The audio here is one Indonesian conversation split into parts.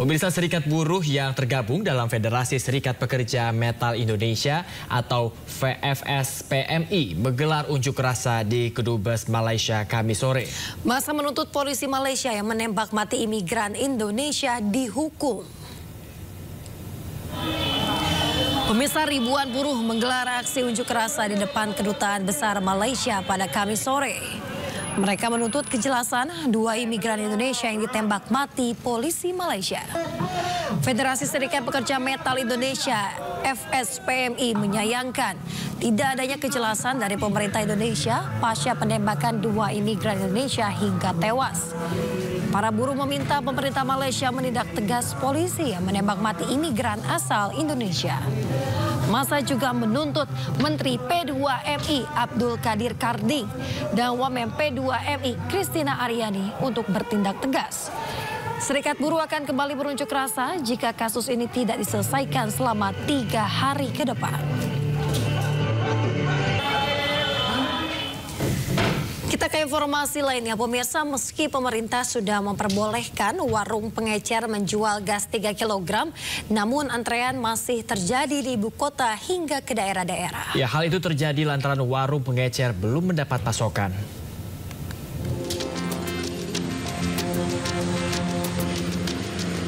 Pemirsa, Serikat Buruh yang tergabung dalam Federasi Serikat Pekerja Metal Indonesia atau VFS-PMI menggelar unjuk rasa di Kedubes Malaysia Kamis sore. Masa menuntut polisi Malaysia yang menembak mati imigran Indonesia dihukum. Pemirsa, ribuan buruh menggelar aksi unjuk rasa di depan Kedutaan Besar Malaysia pada Kamis sore. Mereka menuntut kejelasan dua imigran Indonesia yang ditembak mati polisi Malaysia. Federasi Serikat Pekerja Metal Indonesia (FS-PMI) menyayangkan tidak adanya kejelasan dari pemerintah Indonesia pasca penembakan dua imigran Indonesia hingga tewas. Para buruh meminta pemerintah Malaysia menindak tegas polisi yang menembak mati imigran asal Indonesia. Masa juga menuntut Menteri P2MI Abdul Qadir Karding dan Wamen P2MI Christina Aryani untuk bertindak tegas. Serikat Buruh akan kembali berunjuk rasa jika kasus ini tidak diselesaikan selama 3 hari ke depan. Kita ke informasi lainnya, pemirsa. Meski pemerintah sudah memperbolehkan warung pengecer menjual gas 3 kg, namun antrean masih terjadi di ibu kota hingga ke daerah-daerah. Ya, hal itu terjadi lantaran warung pengecer belum mendapat pasokan.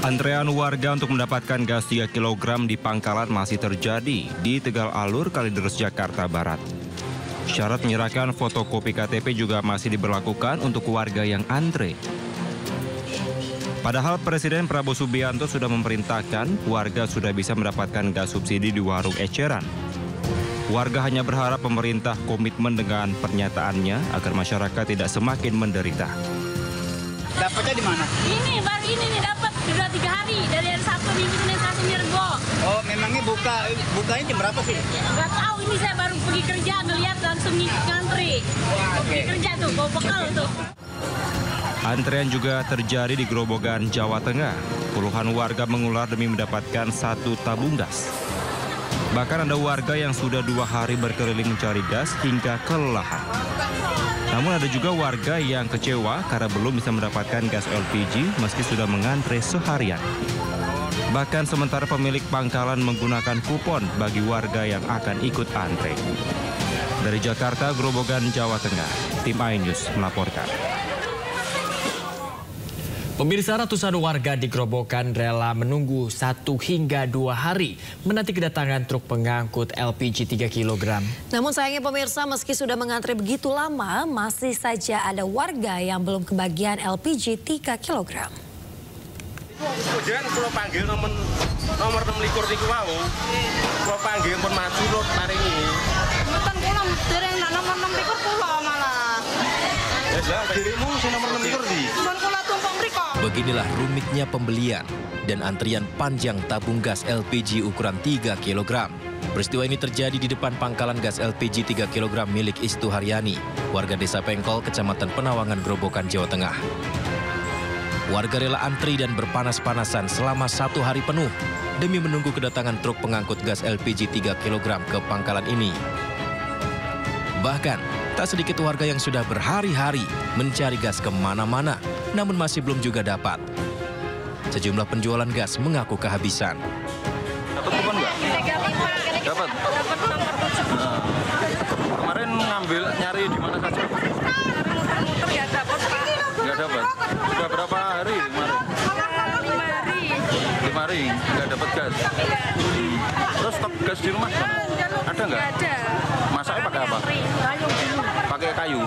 Antrean warga untuk mendapatkan gas 3 kg di pangkalan masih terjadi di Tegal Alur, Kalideres, Jakarta Barat. Syarat menyerahkan fotokopi KTP juga masih diberlakukan untuk warga yang antre. Padahal Presiden Prabowo Subianto sudah memerintahkan warga sudah bisa mendapatkan gas subsidi di warung eceran. Warga hanya berharap pemerintah komitmen dengan pernyataannya agar masyarakat tidak semakin menderita. Dapatnya di mana? Ini baru ini nih dapat sudah 3 hari dari hari Sabtu, Minggu, Senin, Selasa, Rabu. Oh, memangnya bukanya jam berapa sih? Gak tahu, ini saya baru pergi kerja ngeliat langsung ngantri. Pergi kerja tuh, bawa bekal tuh. Antrean juga terjadi di Grobogan, Jawa Tengah. Puluhan warga mengular demi mendapatkan 1 tabung gas. Bahkan ada warga yang sudah 2 hari berkeliling mencari gas hingga kelelahan. Namun ada juga warga yang kecewa karena belum bisa mendapatkan gas LPG meski sudah mengantre seharian. Bahkan sementara pemilik pangkalan menggunakan kupon bagi warga yang akan ikut antre. Dari Jakarta, Grobogan, Jawa Tengah, tim iNews melaporkan. Pemirsa, ratusan warga di Grobogan rela menunggu 1 hingga 2 hari menanti kedatangan truk pengangkut LPG 3 kg. Namun sayangnya pemirsa, meski sudah mengantri begitu lama, masih saja ada warga yang belum kebagian LPG 3 kg. Kemudian kalau panggil nomor 6 niku wau, kalau panggil pun maju lot maringi. Bukan pulang dari nomor 6 kula malah. Ya, dirimu si nomor 6 di. Beginilah rumitnya pembelian dan antrian panjang tabung gas LPG ukuran 3 kg. Peristiwa ini terjadi di depan pangkalan gas LPG 3 kg milik Istu Haryani, warga Desa Pengkol, Kecamatan Penawangan, Grobogan, Jawa Tengah. Warga rela antri dan berpanas-panasan selama 1 hari penuh demi menunggu kedatangan truk pengangkut gas LPG 3 kg ke pangkalan ini. Bahkan, tak sedikit warga yang sudah berhari-hari mencari gas kemana-mana, namun masih belum juga dapat. Sejumlah penjualan gas mengaku kehabisan. Dapat kupon nggak? Dapat. Dapat nomor 7. Kemarin nyari di mana saja? Muter-muter ya dapat, Pak. Nggak dapat. Sudah berapa hari kemarin? 5 hari. 5 hari nggak dapat gas. Terus stok gas di rumah mana? Ada nggak? Nggak ada. Masaknya pakai apa? Kayu dulu. Pakai kayu.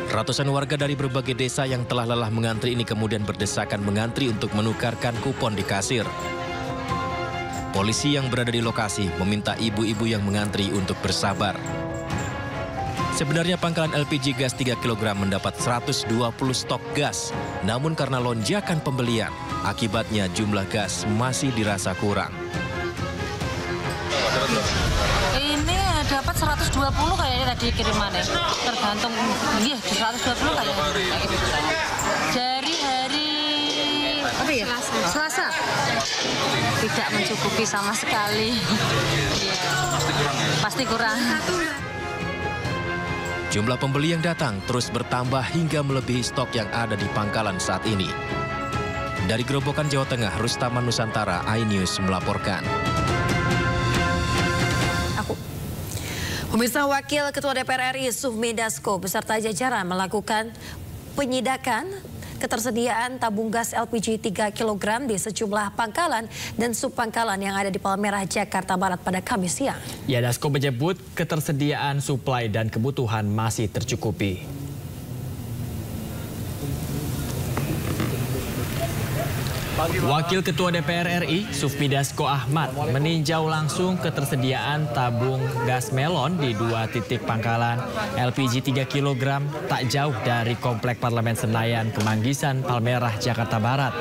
Ratusan warga dari berbagai desa yang telah lelah mengantri ini kemudian berdesakan mengantri untuk menukarkan kupon di kasir. Polisi yang berada di lokasi meminta ibu-ibu yang mengantri untuk bersabar. Sebenarnya pangkalan LPG gas 3 kg mendapat 120 stok gas, namun karena lonjakan pembelian, akibatnya jumlah gas masih dirasa kurang. Ini dapat 120 kayaknya tadi kirimannya. Tergantung, iya 120 kayaknya. Dari hari Selasa. Tidak mencukupi sama sekali. Pasti kurang. Jumlah pembeli yang datang terus bertambah hingga melebihi stok yang ada di pangkalan saat ini. Dari Grobogan, Jawa Tengah, Rustaman Nusantara, iNews melaporkan. Pemirsa, Wakil Ketua DPR RI Sufmi Dasko beserta jajaran melakukan penyidakan ketersediaan tabung gas LPG 3 kg di sejumlah pangkalan dan subpangkalan yang ada di Palmerah, Jakarta Barat pada Kamis siang. Ya, Dasko menyebut ketersediaan suplai dan kebutuhan masih tercukupi. Wakil Ketua DPR RI Sufmi Dasko Ahmad meninjau langsung ketersediaan tabung gas melon di 2 titik pangkalan LPG 3 kg tak jauh dari Komplek Parlemen Senayan, Kemanggisan, Palmerah, Jakarta Barat.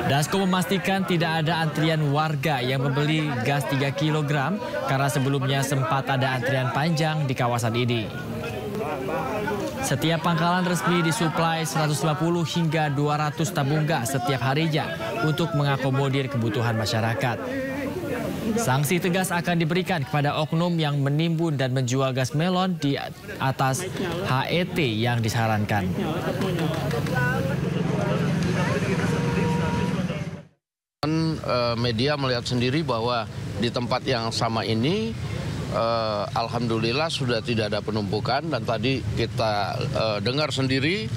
Dasko memastikan tidak ada antrian warga yang membeli gas 3 kg karena sebelumnya sempat ada antrian panjang di kawasan ini. Setiap pangkalan resmi disuplai 150 hingga 200 tabung gas setiap harinya untuk mengakomodir kebutuhan masyarakat. Sanksi tegas akan diberikan kepada oknum yang menimbun dan menjual gas melon di atas HET yang disarankan. Media melihat sendiri bahwa di tempat yang sama ini alhamdulillah sudah tidak ada penumpukan, dan tadi kita dengar sendiri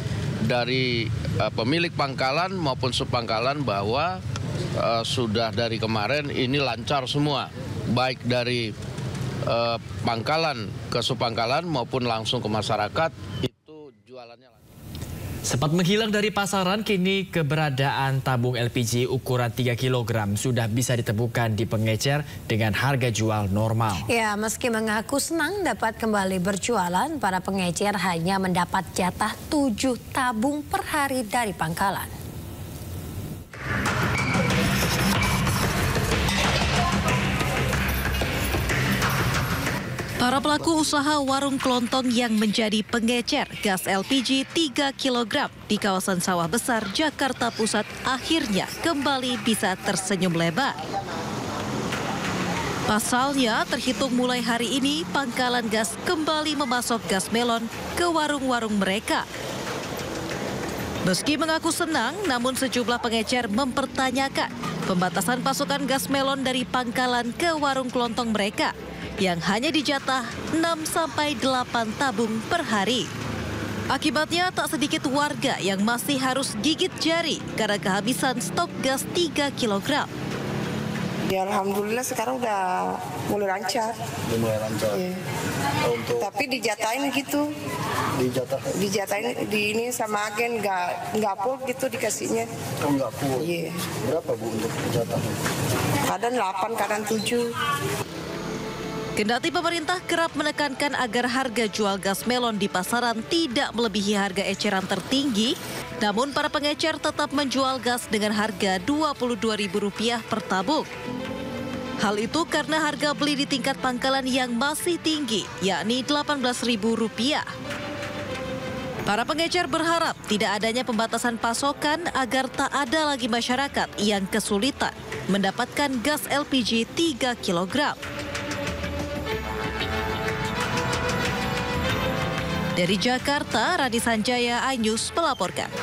dari pemilik pangkalan maupun subpangkalan bahwa sudah dari kemarin ini lancar semua, baik dari pangkalan ke subpangkalan maupun langsung ke masyarakat, itu jualannya lancar. Sempat menghilang dari pasaran, kini keberadaan tabung LPG ukuran 3 kg sudah bisa ditemukan di pengecer dengan harga jual normal. Ya, meski mengaku senang dapat kembali berjualan, para pengecer hanya mendapat jatah 7 tabung per hari dari pangkalan. Para pelaku usaha warung kelontong yang menjadi pengecer gas LPG 3 kg di kawasan Sawah Besar, Jakarta Pusat akhirnya kembali bisa tersenyum lebar. Pasalnya, terhitung mulai hari ini, pangkalan gas kembali memasok gas melon ke warung-warung mereka. Meski mengaku senang, namun sejumlah pengecer mempertanyakan pembatasan pasokan gas melon dari pangkalan ke warung kelontong mereka yang hanya dijatah 6-8 tabung per hari. Akibatnya tak sedikit warga yang masih harus gigit jari karena kehabisan stok gas 3 kg. Ya alhamdulillah sekarang udah mulai lancar. Mulai lancar. Iya. Tapi dijatahin gitu. Dijatahin di ini sama agen nggak full gitu dikasihnya. Oh, nggak full. Iya. Berapa Bu untuk jatah? Kadang 8, kadang 7. Kendati pemerintah kerap menekankan agar harga jual gas melon di pasaran tidak melebihi harga eceran tertinggi, namun para pengecer tetap menjual gas dengan harga Rp22.000 per tabung. Hal itu karena harga beli di tingkat pangkalan yang masih tinggi, yakni Rp18.000. Para pengecer berharap tidak adanya pembatasan pasokan agar tak ada lagi masyarakat yang kesulitan mendapatkan gas LPG 3 kg. Dari Jakarta, Radi Sanjaya, iNews melaporkan.